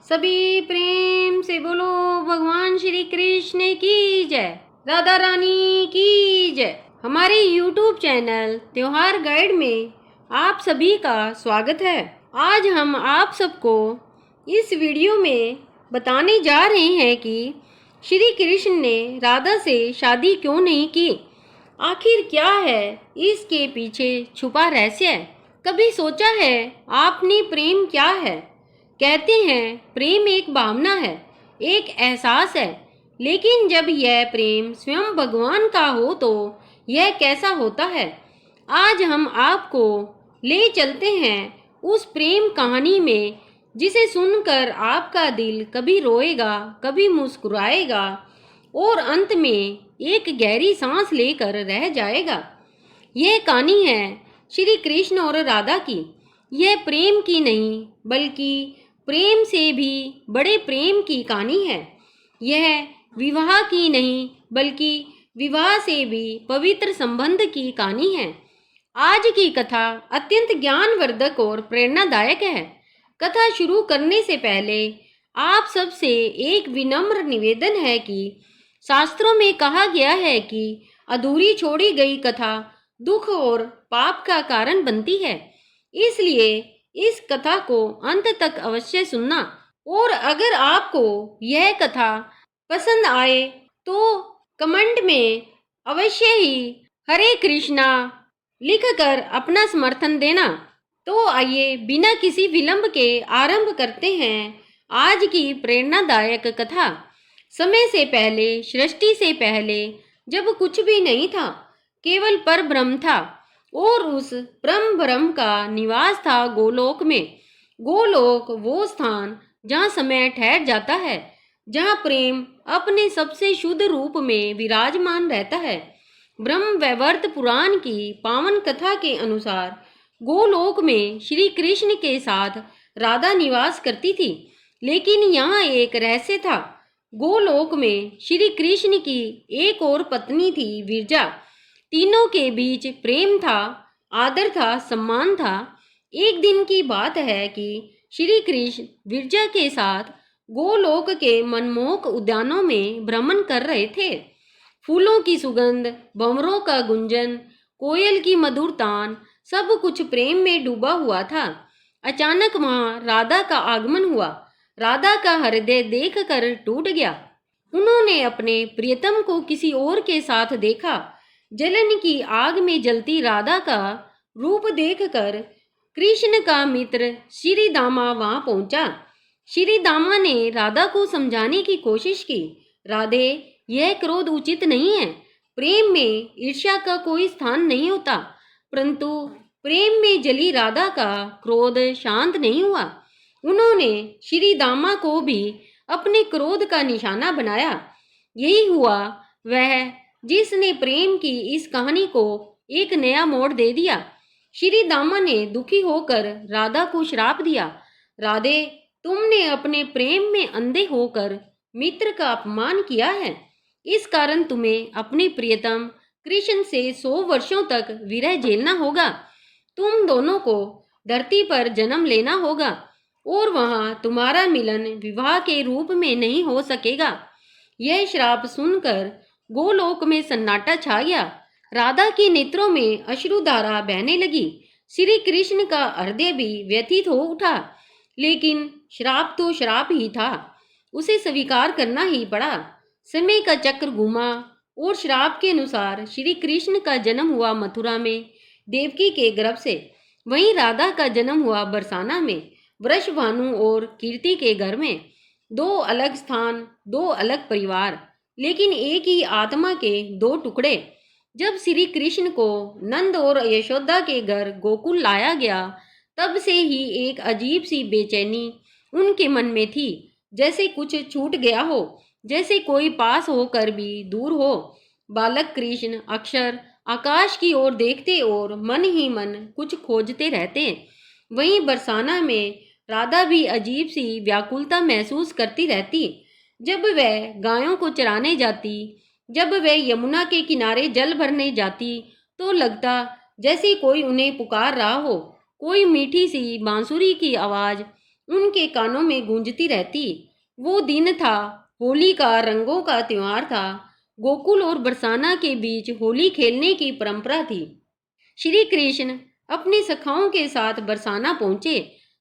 सभी प्रेम से बोलो भगवान श्री कृष्ण की जय, राधा रानी की जय। हमारे YouTube चैनल त्योहार गाइड में आप सभी का स्वागत है। आज हम आप सबको इस वीडियो में बताने जा रहे हैं कि श्री कृष्ण ने राधा से शादी क्यों नहीं की। आखिर क्या है इसके पीछे छुपा रहस्य। कभी सोचा है आपने प्रेम क्या है? कहते हैं प्रेम एक भावना है, एक एहसास है, लेकिन जब यह प्रेम स्वयं भगवान का हो तो यह कैसा होता है। आज हम आपको ले चलते हैं उस प्रेम कहानी में जिसे सुनकर आपका दिल कभी रोएगा, कभी मुस्कुराएगा और अंत में एक गहरी सांस लेकर रह जाएगा। यह कहानी है श्री कृष्ण और राधा की। यह प्रेम की नहीं बल्कि प्रेम से भी बड़े प्रेम की कहानी है। यह विवाह की नहीं बल्कि विवाह से भी पवित्र संबंध की कहानी है। आज की कथा अत्यंत ज्ञानवर्धक और प्रेरणादायक है। कथा शुरू करने से पहले आप सबसे एक विनम्र निवेदन है कि शास्त्रों में कहा गया है कि अधूरी छोड़ी गई कथा दुख और पाप का कारण बनती है। इसलिए इस कथा को अंत तक अवश्य सुनना। और अगर आपको यह कथा पसंद आए तो कमेंट में अवश्य ही हरे कृष्णा लिखकर अपना समर्थन देना। तो आइए बिना किसी विलंब के आरंभ करते हैं आज की प्रेरणादायक कथा। समय से पहले, सृष्टि से पहले, जब कुछ भी नहीं था, केवल पर ब्रह्म था और उस परम ब्रह्म का निवास था गोलोक में। गोलोक वो स्थान जहाँ समय ठहर जाता है, जहाँ प्रेम अपने सबसे शुद्ध रूप में विराजमान रहता है। ब्रह्म वैवर्त पुराण की पावन कथा के अनुसार गोलोक में श्री कृष्ण के साथ राधा निवास करती थी। लेकिन यहाँ एक रहस्य था। गोलोक में श्री कृष्ण की एक और पत्नी थी, विरजा। तीनों के बीच प्रेम था, आदर था, सम्मान था। एक दिन की बात है कि श्री कृष्ण विरजा के साथ गोलोक के मनमोहक उद्यानों में भ्रमण कर रहे थे। फूलों की सुगंध, भंवरों का गुंजन, कोयल की मधुर तान, सब कुछ प्रेम में डूबा हुआ था। अचानक वहां राधा का आगमन हुआ। राधा का हृदय देखकर टूट गया। उन्होंने अपने प्रियतम को किसी और के साथ देखा। जलन की आग में जलती राधा का रूप देखकर कृष्ण का मित्र श्री दामा वहां पहुंचा। श्री दामा ने राधा को समझाने की कोशिश की। राधे, यह क्रोध उचित नहीं है। प्रेम में ईर्ष्या का कोई स्थान नहीं होता। परंतु प्रेम में जली राधा का क्रोध शांत नहीं हुआ। उन्होंने श्री दामा को भी अपने क्रोध का निशाना बनाया। यही हुआ वह जिसने प्रेम की इस कहानी को एक नया मोड़ दे दिया। श्री दामा ने दुखी होकर राधा को श्राप दिया। राधे, तुमने अपने प्रेम में अंधे होकर मित्र का अपमान किया है। इस कारण तुम्हें अपने प्रियतम कृष्ण से 100 वर्षों तक विरह झेलना होगा। तुम दोनों को धरती पर जन्म लेना होगा और वहां तुम्हारा मिलन विवाह के रूप में नहीं हो सकेगा। यह श्राप सुनकर गोलोक में सन्नाटा छा गया। राधा के नेत्रों में अश्रुधारा बहने लगी। श्री कृष्ण का हृदय भी व्यथित हो उठा। लेकिन श्राप तो श्राप ही था, उसे स्वीकार करना ही पड़ा। समय का चक्र घूमा और श्राप के अनुसार श्री कृष्ण का जन्म हुआ मथुरा में, देवकी के गर्भ से। वहीं राधा का जन्म हुआ बरसाना में, वृषभानु और कीर्ति के घर में। 2 अलग स्थान, 2 अलग परिवार, लेकिन एक ही आत्मा के 2 टुकड़े। जब श्री कृष्ण को नंद और यशोदा के घर गोकुल लाया गया, तब से ही एक अजीब सी बेचैनी उनके मन में थी। जैसे कुछ छूट गया हो, जैसे कोई पास होकर भी दूर हो। बालक कृष्ण अक्सर आकाश की ओर देखते और मन ही मन कुछ खोजते रहते। वहीं बरसाना में राधा भी अजीब सी व्याकुलता महसूस करती रहती। जब वह गायों को चराने जाती, जब वह यमुना के किनारे जल भरने जाती, तो लगता जैसे कोई उन्हें पुकार रहा हो। कोई मीठी सी बांसुरी की आवाज़ उनके कानों में गूंजती रहती। वो दिन था, होली का, रंगों का त्योहार था। गोकुल और बरसाना के बीच होली खेलने की परंपरा थी। श्री कृष्ण अपनी सखाओं के साथ बरसाना पहुंचे।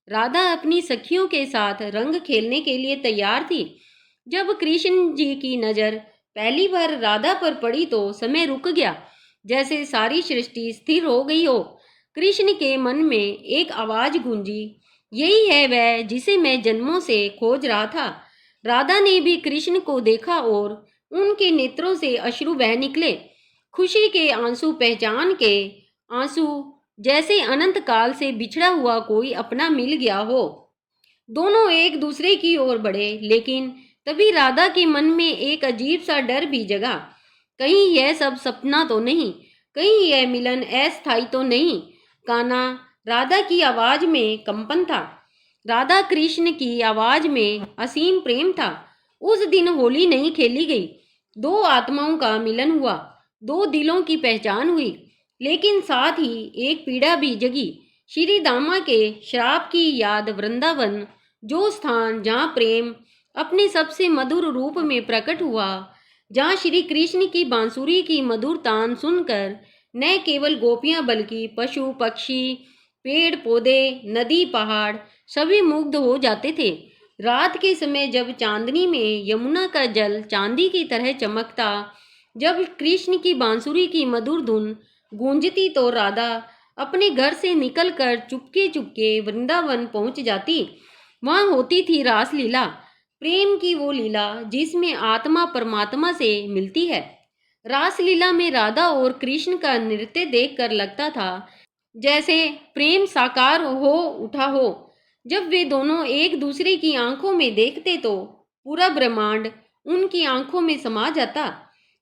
राधा अपनी सखियों के साथ रंग खेलने के लिए तैयार थी। जब कृष्ण जी की नज़र पहली बार राधा पर पड़ी तो समय रुक गया, जैसे सारी सृष्टि स्थिर हो गई हो। कृष्ण के मन में एक आवाज गूंजी, यही है वह जिसे मैं जन्मों से खोज रहा था। राधा ने भी कृष्ण को देखा और उनके नेत्रों से अश्रु बह निकले, खुशी के आंसू, पहचान के आंसू, जैसे अनंत काल से बिछड़ा हुआ कोई अपना मिल गया हो। दोनों एक दूसरे की ओर बढ़े, लेकिन तभी राधा के मन में एक अजीब सा डर भी जगा। कहीं यह सब सपना तो नहीं, कहीं यह मिलन अस्थायी तो नहीं। कान्हा, राधा की आवाज में कंपन था। राधा कृष्ण की आवाज में असीम प्रेम था। उस दिन होली नहीं खेली गई, दो आत्माओं का मिलन हुआ, दो दिलों की पहचान हुई। लेकिन साथ ही एक पीड़ा भी जगी, श्री दामा के श्राप की याद। वृंदावन, जो स्थान जहाँ प्रेम अपने सबसे मधुर रूप में प्रकट हुआ, जहाँ श्री कृष्ण की बांसुरी की मधुर तान सुनकर न केवल गोपियां बल्कि पशु पक्षी, पेड़ पौधे, नदी पहाड़ सभी मुग्ध हो जाते थे। रात के समय जब चांदनी में यमुना का जल चांदी की तरह चमकता, जब कृष्ण की बांसुरी की मधुर धुन गूंजती, तो राधा अपने घर से निकलकर चुपके चुपके वृंदावन पहुंच जाती। वहां होती थी रासलीला, प्रेम की वो लीला जिसमें आत्मा परमात्मा से मिलती है। रासलीला में राधा और कृष्ण का नृत्य देखकर लगता था जैसे प्रेम साकार हो उठा हो। जब वे दोनों एक दूसरे की आंखों में देखते तो पूरा ब्रह्मांड उनकी आंखों में समा जाता।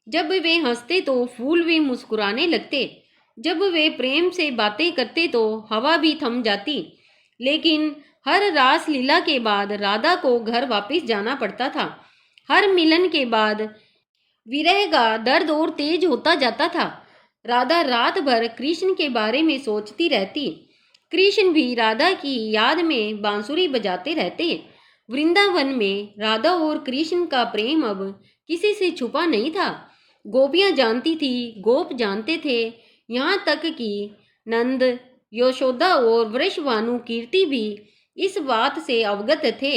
जब वे हंसते तो फूल भी मुस्कुराने लगते। जब वे प्रेम से बातें करते तो हवा भी थम जाती। लेकिन हर रास लीला के बाद राधा को घर वापस जाना पड़ता था। हर मिलन के बाद विरह का दर्द और तेज होता जाता था। राधा रात भर कृष्ण के बारे में सोचती रहती। कृष्ण भी राधा की याद में बांसुरी बजाते रहते। वृंदावन में राधा और कृष्ण का प्रेम अब किसी से छुपा नहीं था। गोपियां जानती थी, गोप जानते थे, यहाँ तक कि नंद, यशोदा और वृषभानु कीर्ति भी इस बात से अवगत थे।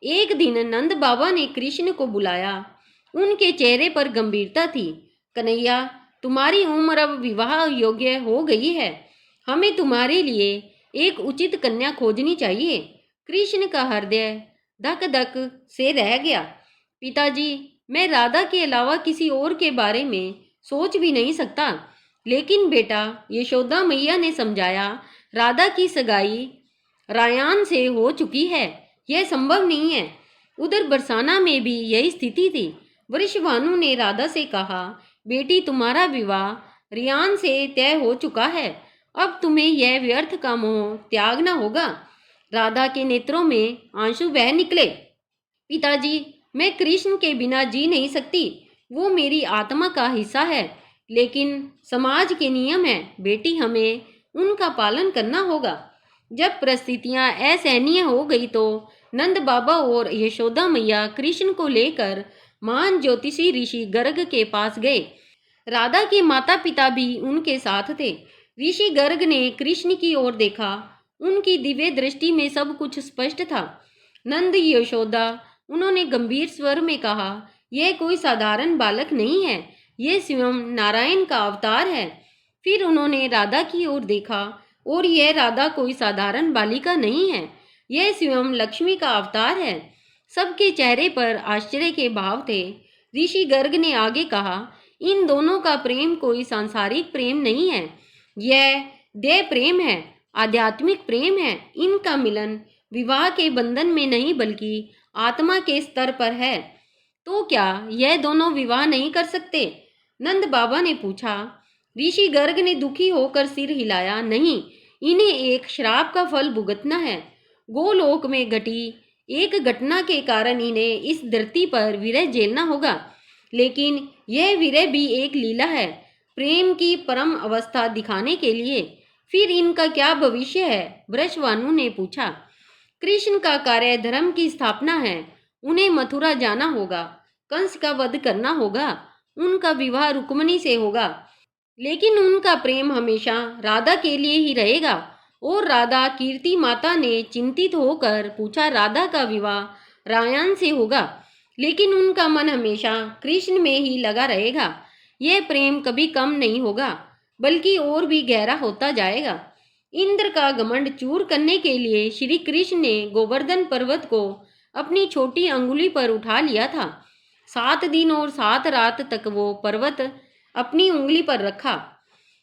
एक दिन नंद बाबा ने कृष्ण को बुलाया। उनके चेहरे पर गंभीरता थी। कन्हैया, तुम्हारी उम्र अब विवाह योग्य हो गई है। हमें तुम्हारे लिए एक उचित कन्या खोजनी चाहिए। कृष्ण का हृदय धक धक से रह गया। पिताजी, मैं राधा के अलावा किसी और के बारे में सोच भी नहीं सकता। लेकिन बेटा, यशोदा मैया ने समझाया, राधा की सगाई रायान से हो चुकी है, यह संभव नहीं है। उधर बरसाना में भी यही स्थिति थी। वृषभानु ने राधा से कहा, बेटी, तुम्हारा विवाह रियान से तय हो चुका है। अब तुम्हें यह व्यर्थ का मोह त्यागना होगा। राधा के नेत्रों में आंसू बह निकले। पिताजी, मैं कृष्ण के बिना जी नहीं सकती। वो मेरी आत्मा का हिस्सा है। लेकिन समाज के नियम है बेटी, हमें उनका पालन करना होगा। जब परिस्थितियां असहनीय हो गई तो नंद बाबा और यशोदा मैया कृष्ण को लेकर महान ज्योतिषी ऋषि गर्ग के पास गए। राधा के माता पिता भी उनके साथ थे। ऋषि गर्ग ने कृष्ण की ओर देखा। उनकी दिव्य दृष्टि में सब कुछ स्पष्ट था। नंद, यशोदा, उन्होंने गंभीर स्वर में कहा, यह कोई साधारण बालक नहीं है, यह स्वयं नारायण का अवतार है। फिर उन्होंने राधा की ओर देखा, और यह राधा कोई साधारण बालिका नहीं है, यह स्वयं लक्ष्मी का अवतार है। सबके चेहरे पर आश्चर्य के भाव थे। ऋषि गर्ग ने आगे कहा, इन दोनों का प्रेम कोई सांसारिक प्रेम नहीं है, यह देह प्रेम है, आध्यात्मिक प्रेम है। इनका मिलन विवाह के बंधन में नहीं बल्कि आत्मा के स्तर पर है। तो क्या यह दोनों विवाह नहीं कर सकते? नंद बाबा ने पूछा। ऋषि गर्ग ने दुखी होकर सिर हिलाया, नहीं, इन्हें एक श्राप का फल भुगतना है। गोलोक में घटी एक घटना के कारण इन्हें इस धरती पर विरह झेलना होगा। लेकिन यह विरह भी एक लीला है, प्रेम की परम अवस्था दिखाने के लिए। फिर इनका क्या भविष्य है? वृषभानु ने पूछा। कृष्ण का कार्य धर्म की स्थापना है। उन्हें मथुरा जाना होगा, कंस का वध करना होगा, उनका विवाह रुक्मिणी से होगा। लेकिन उनका प्रेम हमेशा राधा के लिए ही रहेगा। और राधा, कीर्ति माता ने चिंतित होकर पूछा, राधा का विवाह रायन से होगा, लेकिन उनका मन हमेशा कृष्ण में ही लगा रहेगा। यह प्रेम कभी कम नहीं होगा, बल्कि और भी गहरा होता जाएगा। इंद्र का घमंड चूर करने के लिए श्री कृष्ण ने गोवर्धन पर्वत को अपनी छोटी अंगुली पर उठा लिया था। 7 दिन और 7 रात तक वो पर्वत अपनी उंगली पर रखा।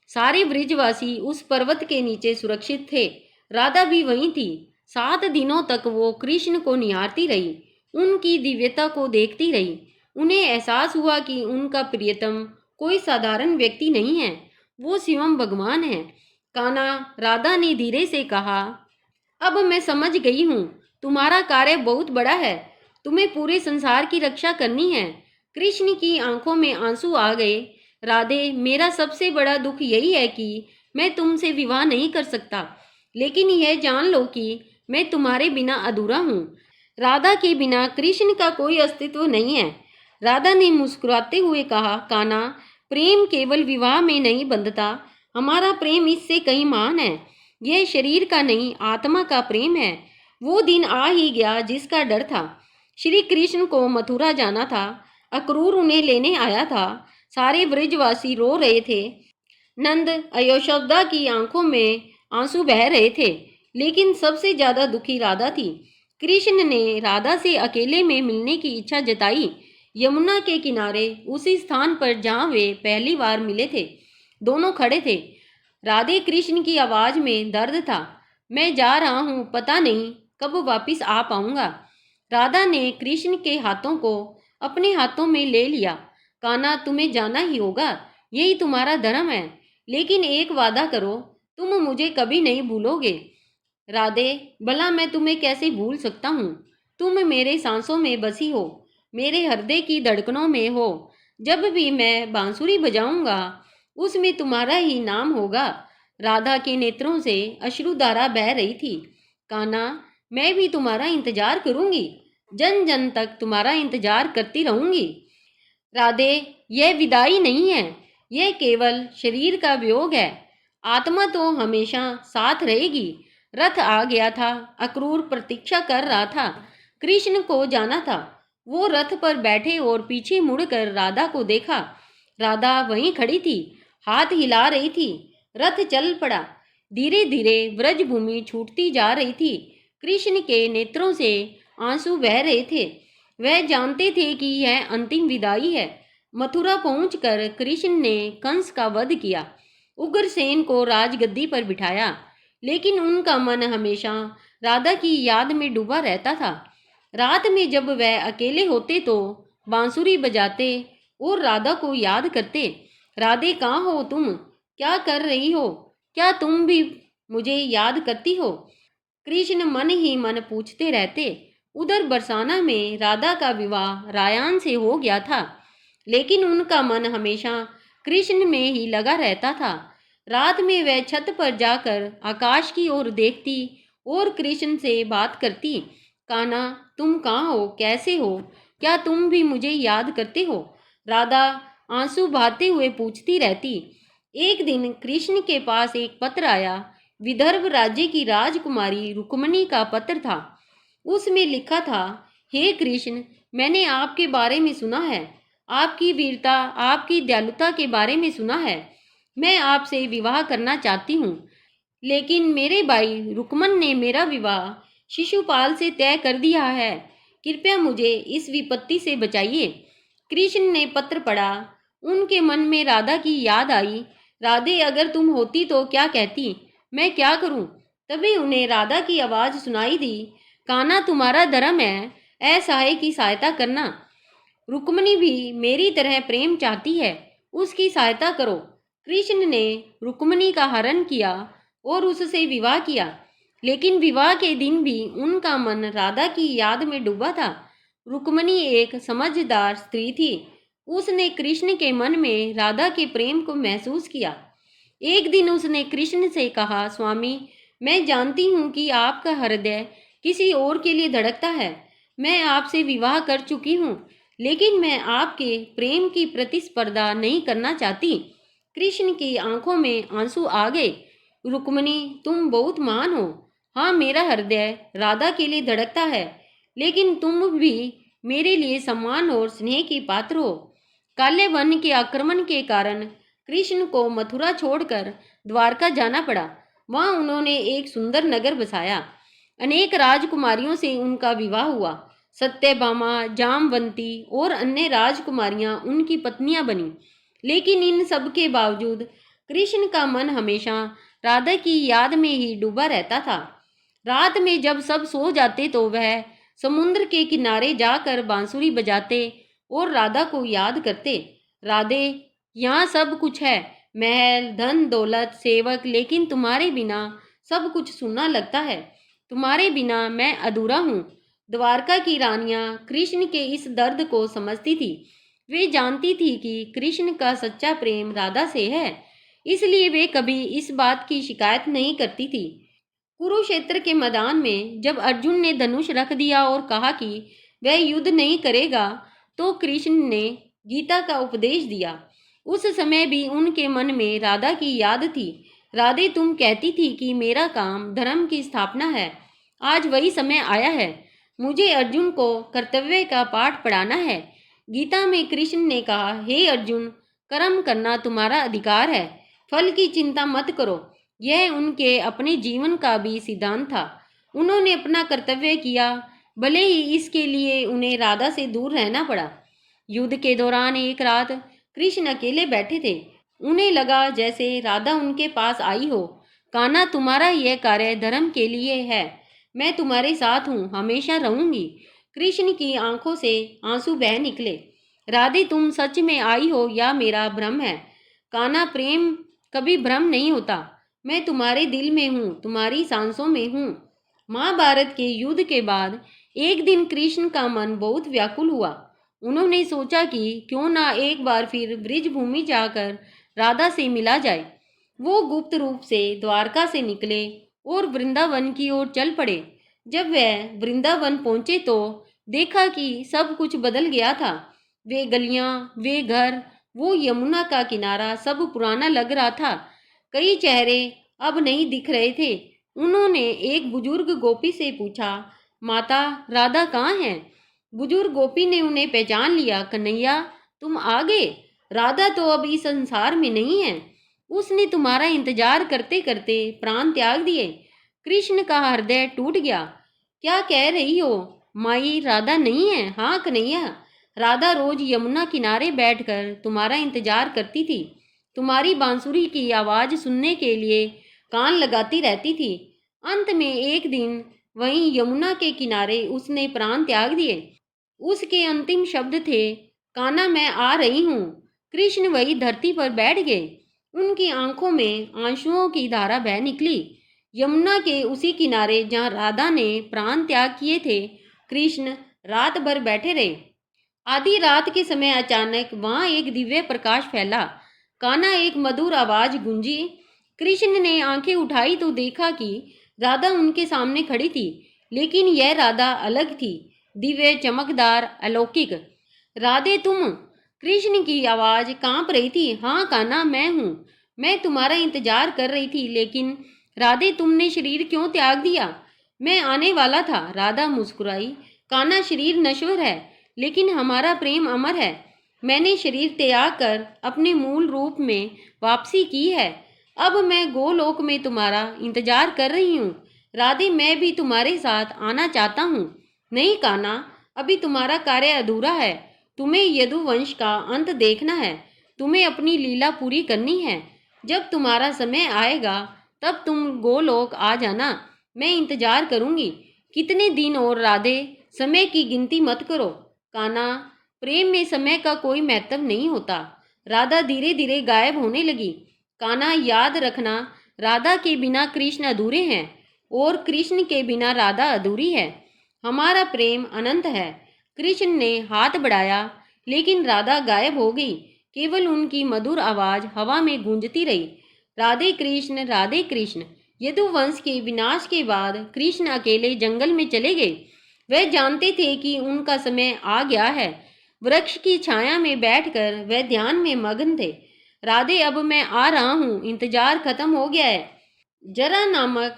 सारे ब्रिजवासी उस पर्वत के नीचे सुरक्षित थे। राधा भी वहीं थी। 7 दिनों तक वो कृष्ण को निहारती रही, उनकी दिव्यता को देखती रही। उन्हें एहसास हुआ कि उनका प्रियतम कोई साधारण व्यक्ति नहीं है, वो शिवम भगवान है। कान्हा, राधा ने धीरे से कहा, अब मैं समझ गई हूँ, तुम्हारा कार्य बहुत बड़ा है। तुम्हें पूरे संसार की रक्षा करनी है। कृष्ण की आंखों में आंसू आ गए। राधे, मेरा सबसे बड़ा दुख यही है कि मैं तुमसे विवाह नहीं कर सकता, लेकिन यह जान लो कि मैं तुम्हारे बिना अधूरा हूँ। राधा के बिना कृष्ण का कोई अस्तित्व नहीं है। राधा ने मुस्कुराते हुए कहा, कान्हा, प्रेम केवल विवाह में नहीं बंधता। हमारा प्रेम इससे कहीं महान है। यह शरीर का नहीं, आत्मा का प्रेम है। वो दिन आ ही गया जिसका डर था। श्री कृष्ण को मथुरा जाना था। अक्रूर उन्हें लेने आया था। सारे ब्रजवासी रो रहे थे। नंद, यशोदा की आंखों में आंसू बह रहे थे, लेकिन सबसे ज्यादा दुखी राधा थी। कृष्ण ने राधा से अकेले में मिलने की इच्छा जताई। यमुना के किनारे, उसी स्थान पर जहां वे पहली बार मिले थे, दोनों खड़े थे। राधे कृष्ण की आवाज में दर्द था। मैं जा रहा हूँ, पता नहीं कब वापिस आ पाऊंगा। राधा ने कृष्ण के हाथों को अपने हाथों में ले लिया। कान्हा, तुम्हें जाना ही होगा, यही तुम्हारा धर्म है। लेकिन एक वादा करो, तुम मुझे कभी नहीं भूलोगे। राधे, भला मैं तुम्हें कैसे भूल सकता हूँ? तुम मेरे सांसों में बसी हो, मेरे हृदय की धड़कनों में हो। जब भी मैं बांसुरी बजाऊंगा, उसमें तुम्हारा ही नाम होगा। राधा के नेत्रों से अश्रुधारा बह रही थी। कान्हा, मैं भी तुम्हारा इंतजार करूंगी, जन जन तक तुम्हारा इंतजार करती रहूंगी। राधे, यह विदाई नहीं है, यह केवल शरीर का वियोग है। आत्मा तो हमेशा साथ रहेगी। रथ आ गया था। अक्रूर प्रतीक्षा कर रहा था। कृष्ण को जाना था। वो रथ पर बैठे और पीछे मुड़कर राधा को देखा। राधा वहीं खड़ी थी, हाथ हिला रही थी। रथ चल पड़ा। धीरे धीरे ब्रजभूमि छूटती जा रही थी। कृष्ण के नेत्रों से आंसू बह रहे थे। वह जानते थे कि यह अंतिम विदाई है। मथुरा पहुंचकर कृष्ण ने कंस का वध किया, उग्रसेन को राजगद्दी पर बिठाया, लेकिन उनका मन हमेशा राधा की याद में डूबा रहता था। रात में जब वह अकेले होते तो बांसुरी बजाते और राधा को याद करते। राधे, कहाँ हो तुम? क्या कर रही हो? क्या तुम भी मुझे याद करती हो? कृष्ण मन ही मन पूछते रहते। उधर बरसाना में राधा का विवाह रायन से हो गया था, लेकिन उनका मन हमेशा कृष्ण में ही लगा रहता था। रात में वह छत पर जाकर आकाश की ओर देखती और कृष्ण से बात करती। कान्हा, तुम कहाँ हो? कैसे हो? क्या तुम भी मुझे याद करते हो? राधा आंसू बहाते हुए पूछती रहती। एक दिन कृष्ण के पास एक पत्र आया। विदर्भ राज्य की राजकुमारी रुक्मिणी का पत्र था। उसमें लिखा था, हे कृष्ण, मैंने आपके बारे में सुना है, आपकी वीरता, आपकी दयालुता के बारे में सुना है। मैं आपसे विवाह करना चाहती हूँ, लेकिन मेरे भाई रुक्मन ने मेरा विवाह शिशुपाल से तय कर दिया है। कृपया मुझे इस विपत्ति से बचाइए। कृष्ण ने पत्र पढ़ा। उनके मन में राधा की याद आई। राधे, अगर तुम होती तो क्या कहती? मैं क्या करूं? तभी उन्हें राधा की आवाज सुनाई दी। कान्हा, तुम्हारा धर्म है असहाय की सहायता करना। रुक्मिणी भी मेरी तरह प्रेम चाहती है, उसकी सहायता करो। कृष्ण ने रुक्मिणी का हरण किया और उससे विवाह किया, लेकिन विवाह के दिन भी उनका मन राधा की याद में डूबा था। रुक्मिणी एक समझदार स्त्री थी। उसने कृष्ण के मन में राधा के प्रेम को महसूस किया। एक दिन उसने कृष्ण से कहा, स्वामी, मैं जानती हूँ कि आपका हृदय किसी और के लिए धड़कता है। मैं आपसे विवाह कर चुकी हूँ, लेकिन मैं आपके प्रेम की प्रतिस्पर्धा नहीं करना चाहती। कृष्ण की आंखों में आंसू आ गए। रुक्मिणी, तुम बहुत महान हो। हाँ, मेरा हृदय राधा के लिए धड़कता है, लेकिन तुम भी मेरे लिए सम्मान और स्नेह की पात्र हो। काले वन के आक्रमण के कारण कृष्ण को मथुरा छोड़कर द्वारका जाना पड़ा। वहां उन्होंने एक सुंदर नगर बसाया। अनेक राजकुमारियों से उनका विवाह हुआ। सत्यभामा, जामवंती और अन्य राजकुमारियां उनकी पत्नियां बनी। लेकिन इन सब के बावजूद कृष्ण का मन हमेशा राधा की याद में ही डूबा रहता था। रात में जब सब सो जाते तो वह समुद्र के किनारे जाकर बांसुरी बजाते और राधा को याद करते। राधे, यहाँ सब कुछ है, महल, धन दौलत, सेवक, लेकिन तुम्हारे बिना सब कुछ सूना लगता है। तुम्हारे बिना मैं अधूरा हूँ। द्वारका की रानियां कृष्ण के इस दर्द को समझती थी। वे जानती थी कि कृष्ण का सच्चा प्रेम राधा से है, इसलिए वे कभी इस बात की शिकायत नहीं करती थी। कुरुक्षेत्र के मैदान में जब अर्जुन ने धनुष रख दिया और कहा कि वह युद्ध नहीं करेगा, तो कृष्ण ने गीता का उपदेश दिया। उस समय भी उनके मन में राधा की याद थी। राधे, तुम कहती थी कि मेरा काम धर्म की स्थापना है। आज वही समय आया है। मुझे अर्जुन को कर्तव्य का पाठ पढ़ाना है। गीता में कृष्ण ने कहा, हे अर्जुन, कर्म करना तुम्हारा अधिकार है, फल की चिंता मत करो। यह उनके अपने जीवन का भी सिद्धांत था। उन्होंने अपना कर्तव्य किया, भले ही इसके लिए उन्हें राधा से दूर रहना पड़ा। युद्ध के दौरान एक रात कृष्ण अकेले बैठे थे। उन्हें लगा जैसे राधा उनके पास आई हो। कान्हा, तुम्हारा यह कार्य धर्म के लिए है। मैं तुम्हारे साथ हूँ, हमेशा रहूंगी। कृष्ण की आंखों से आंसू बह निकले। राधे, तुम सच में आई हो या मेरा भ्रम है? कान्हा, प्रेम कभी भ्रम नहीं होता। मैं तुम्हारे दिल में हूँ, तुम्हारी सांसों में हूँ। महाभारत के युद्ध के बाद एक दिन कृष्ण का मन बहुत व्याकुल हुआ। उन्होंने सोचा कि क्यों ना एक बार फिर ब्रिज भूमि जाकर राधा से मिला जाए। वो गुप्त रूप से द्वारका से निकले और वृंदावन की ओर चल पड़े। जब वह वृंदावन पहुंचे तो देखा कि सब कुछ बदल गया था। वे गलियां, वे घर, वो यमुना का किनारा सब पुराना लग रहा था। कई चेहरे अब नहीं दिख रहे थे। उन्होंने एक बुजुर्ग गोपी से पूछा, माता, राधा कहाँ हैं? बुजुर्ग गोपी ने उन्हें पहचान लिया। कन्हैया, तुम आ गए। राधा तो अब इस संसार में नहीं है। उसने तुम्हारा इंतजार करते करते प्राण त्याग दिए। कृष्ण का हृदय टूट गया। क्या कह रही हो माई, राधा नहीं है? हाँ कन्हैया, राधा रोज यमुना किनारे बैठकर तुम्हारा इंतजार करती थी। तुम्हारी बांसुरी की आवाज सुनने के लिए कान लगाती रहती थी। अंत में एक दिन वहीं यमुना के किनारे उसने प्राण त्याग दिए। उसके अंतिम शब्द थे, कान्हा, मैं आ रही हूँ। कृष्ण वही धरती पर बैठ गए। उनकी आंखों में आंसुओं की धारा बह निकली। यमुना के उसी किनारे जहाँ राधा ने प्राण त्याग किए थे, कृष्ण रात भर बैठे रहे। आधी रात के समय अचानक वहां एक दिव्य प्रकाश फैला। कान्हा, एक मधुर आवाज गूंजी। कृष्ण ने आंखें उठाई तो देखा कि राधा उनके सामने खड़ी थी, लेकिन यह राधा अलग थी, दिव्य, चमकदार, अलौकिक। राधे, तुम? कृष्ण की आवाज कांप रही थी। हाँ कान्हा, मैं हूँ। मैं तुम्हारा इंतजार कर रही थी, लेकिन राधे, तुमने शरीर क्यों त्याग दिया? मैं आने वाला था। राधा मुस्कुराई। कान्हा, शरीर नश्वर है, लेकिन हमारा प्रेम अमर है। मैंने शरीर त्याग कर अपने मूल रूप में वापसी की है। अब मैं गोलोक में तुम्हारा इंतजार कर रही हूँ। राधे, मैं भी तुम्हारे साथ आना चाहता हूँ। नहीं कान्हा, अभी तुम्हारा कार्य अधूरा है। तुम्हें यदुवंश का अंत देखना है। तुम्हें अपनी लीला पूरी करनी है। जब तुम्हारा समय आएगा तब तुम गोलोक आ जाना। मैं इंतजार करूंगी। कितने दिन और राधे, समय की गिनती मत करो। कान्हा, प्रेम में समय का कोई महत्व नहीं होता। राधा धीरे धीरे गायब होने लगी। कान्हा, याद रखना, राधा के बिना कृष्ण अधूरे हैं और कृष्ण के बिना राधा अधूरी है। हमारा प्रेम अनंत है। कृष्ण ने हाथ बढ़ाया, लेकिन राधा गायब हो गई। केवल उनकी मधुर आवाज हवा में गूंजती रही। राधे कृष्ण, राधे कृष्ण। यदुवंश के विनाश के बाद कृष्ण अकेले जंगल में चले गए। वह जानते थे कि उनका समय आ गया है। वृक्ष की छाया में बैठकर वह ध्यान में मग्न थे। राधे, अब मैं आ रहा हूँ, इंतजार खत्म हो गया है। जरा नामक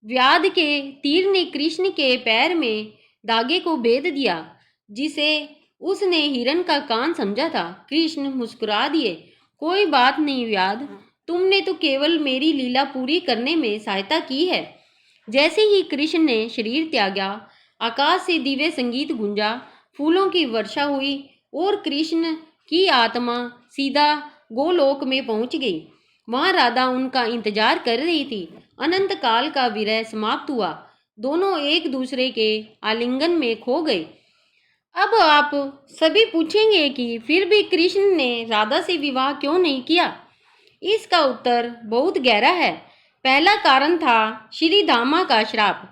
व्याध के तीर ने कृष्ण के पैर में धागे को भेद दिया, जिसे उसने हिरण का कान समझा था। कृष्ण मुस्कुरा दिए, कोई बात नहीं व्याध, तुमने तो केवल मेरी लीला पूरी करने में सहायता की है। जैसे ही कृष्ण ने शरीर त्यागा, आकाश से दिव्य संगीत गूंजा, फूलों की वर्षा हुई और कृष्ण की आत्मा सीधा गोलोक में पहुंच गई। वहां राधा उनका इंतजार कर रही थी। अनंत काल का विरह समाप्त हुआ। दोनों एक दूसरे के आलिंगन में खो गए। अब आप सभी पूछेंगे कि फिर भी कृष्ण ने राधा से विवाह क्यों नहीं किया? इसका उत्तर बहुत गहरा है। पहला कारण था श्री धामा का श्राप।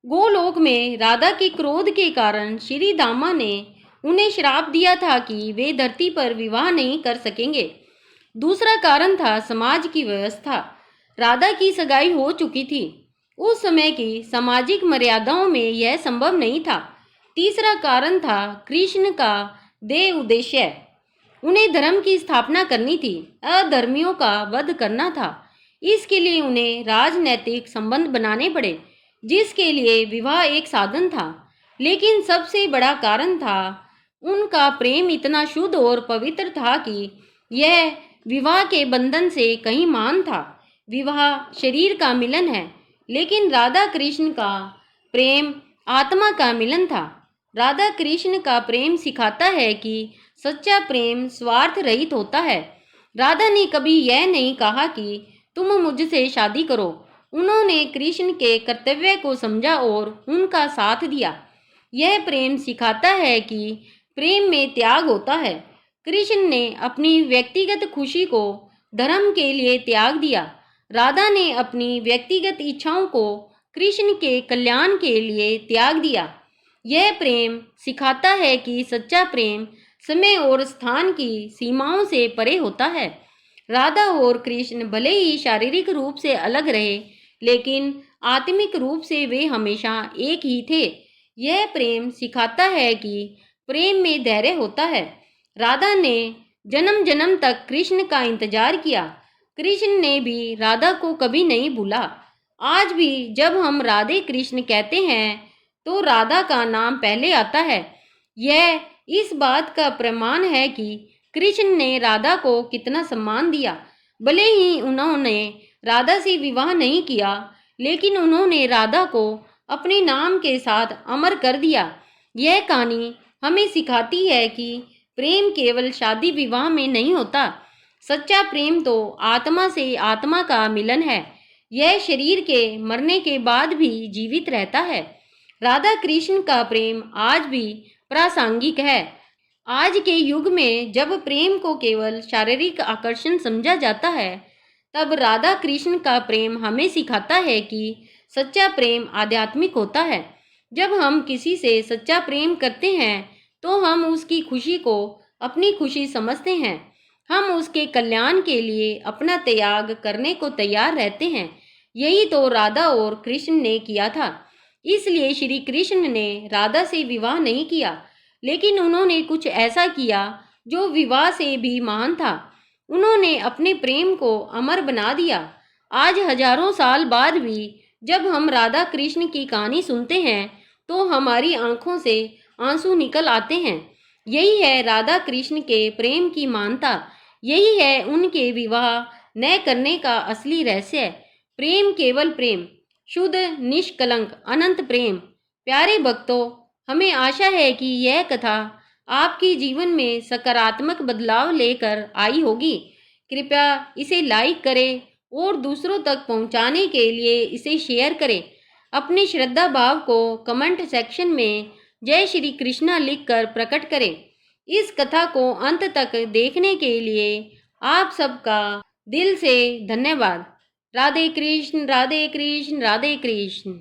गोलोक में राधा के क्रोध के कारण श्री धामा ने उन्हें श्राप दिया था कि वे धरती पर विवाह नहीं कर सकेंगे। दूसरा कारण था समाज की व्यवस्था। राधा की सगाई हो चुकी थी। उस समय की सामाजिक मर्यादाओं में यह संभव नहीं था। तीसरा कारण था कृष्ण का देह उद्देश्य। उन्हें धर्म की स्थापना करनी थी, अधर्मियों का वध करना था। इसके लिए उन्हें राजनैतिक संबंध बनाने पड़े, जिसके लिए विवाह एक साधन था। लेकिन सबसे बड़ा कारण था उनका प्रेम इतना शुद्ध और पवित्र था कि यह विवाह के बंधन से कहीं महान था। विवाह शरीर का मिलन है, लेकिन राधा कृष्ण का प्रेम आत्मा का मिलन था। राधा कृष्ण का प्रेम सिखाता है कि सच्चा प्रेम स्वार्थ रहित होता है। राधा ने कभी यह नहीं कहा कि तुम मुझसे शादी करो। उन्होंने कृष्ण के कर्तव्य को समझा और उनका साथ दिया। यह प्रेम सिखाता है कि प्रेम में त्याग होता है। कृष्ण ने अपनी व्यक्तिगत खुशी को धर्म के लिए त्याग दिया। राधा ने अपनी व्यक्तिगत इच्छाओं को कृष्ण के कल्याण के लिए त्याग दिया। यह प्रेम सिखाता है कि सच्चा प्रेम समय और स्थान की सीमाओं से परे होता है। राधा और कृष्ण भले ही शारीरिक रूप से अलग रहे, लेकिन आत्मिक रूप से वे हमेशा एक ही थे। यह प्रेम सिखाता है कि प्रेम में धैर्य होता है। राधा ने जन्म जन्म तक कृष्ण का इंतजार किया। कृष्ण ने भी राधा को कभी नहीं भूला। आज भी जब हम राधे कृष्ण कहते हैं तो राधा का नाम पहले आता है। यह इस बात का प्रमाण है कि कृष्ण ने राधा को कितना सम्मान दिया। भले ही उन्होंने राधा से विवाह नहीं किया, लेकिन उन्होंने राधा को अपने नाम के साथ अमर कर दिया। यह कहानी हमें सिखाती है कि प्रेम केवल शादी विवाह में नहीं होता। सच्चा प्रेम तो आत्मा से आत्मा का मिलन है। यह शरीर के मरने के बाद भी जीवित रहता है। राधा कृष्ण का प्रेम आज भी प्रासंगिक है। आज के युग में जब प्रेम को केवल शारीरिक आकर्षण समझा जाता है, तब राधा कृष्ण का प्रेम हमें सिखाता है कि सच्चा प्रेम आध्यात्मिक होता है। जब हम किसी से सच्चा प्रेम करते हैं तो हम उसकी खुशी को अपनी खुशी समझते हैं। हम उसके कल्याण के लिए अपना त्याग करने को तैयार रहते हैं। यही तो राधा और कृष्ण ने किया था। इसलिए श्री कृष्ण ने राधा से विवाह नहीं किया, लेकिन उन्होंने कुछ ऐसा किया जो विवाह से भी महान था। उन्होंने अपने प्रेम को अमर बना दिया। आज हजारों साल बाद भी जब हम राधा कृष्ण की कहानी सुनते हैं तो हमारी आंखों से आंसू निकल आते हैं। यही है राधा कृष्ण के प्रेम की महानता। यही है उनके विवाह न करने का असली रहस्य। प्रेम केवल प्रेम, शुद्ध निष्कलंक अनंत प्रेम। प्यारे भक्तों, हमें आशा है कि यह कथा आपके जीवन में सकारात्मक बदलाव लेकर आई होगी। कृपया इसे लाइक करें और दूसरों तक पहुंचाने के लिए इसे शेयर करें। अपने श्रद्धा भाव को कमेंट सेक्शन में जय श्री कृष्णा लिखकर प्रकट करें। इस कथा को अंत तक देखने के लिए आप सबका दिल से धन्यवाद। राधे कृष्ण, राधे कृष्ण, राधे कृष्ण।